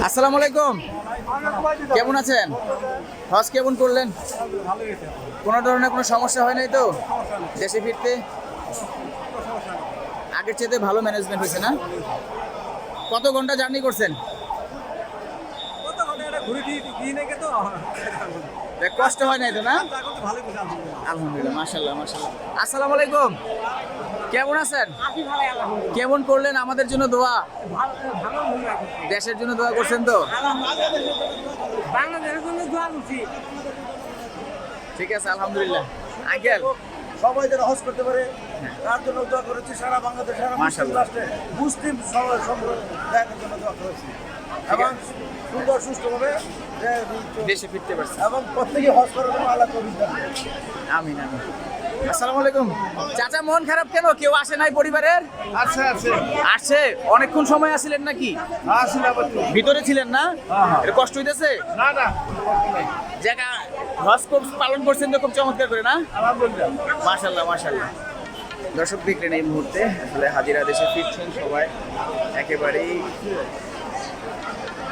আসসালামু আলাইকুম, কেমন আছেন? হজ কেমন করলেন? কোনো ধরনের কোনো সমস্যা হয় নাই তো দেশে ফিরতে? আগের চেয়ে ভালো ম্যানেজমেন্ট হয়েছে না? কত ঘন্টা জার্নি করছেন? কষ্ট হয় নাই তো না? আলহামদুলিল্লাহ, মাশাআল্লাহ মাশাআল্লাহ। আসসালামু আলাইকুম, কেমন আছেন? কেমন করলেন? আমাদের জন্য দোয়া, দেশের জন্য দোয়া করছেন তো? বাংলাদেশের জন্য দোয়া করছি। ঠিক আছে, আলহামদুলিল্লাহ। আঙ্কেল, সবাই যেন হজ করতে পারে তার জন্য দোয়া করেছি। সারা বাংলাদেশ, সারা মুসলিম মাশাআল্লাহ। রাষ্ট্রে মুসলিম সবাই সম্প্রদায়ের জন্য দোয়া করেছি এবং সুন্দর সুষ্ঠুভাবে দেশে ফিরতে পারছি। এবং প্রত্যেকে হজ করার জন্য আল্লাহ তৌফিক দান করুন। আমিন আমিন। আসসালামু আলাইকুম। চাচা, মন খারাপ কেন? কেউ আসে নাই পরিবারের? আচ্ছা আচ্ছা আসছে। অনেকক্ষণ সময় আসছিলেন নাকি? ভিতরে ছিলেন না? এটা কষ্ট হইতেছে? না না, জায়গা হজ পালন করছেন তো খুব চমৎকার করে না? আলহামদুলিল্লাহ। মাশাআল্লাহ মাশাআল্লাহ। দর্শক দেখলেন এই মুহূর্তে আসলে হাজিরা দেশে ফিরছেন সবাই একেবারেই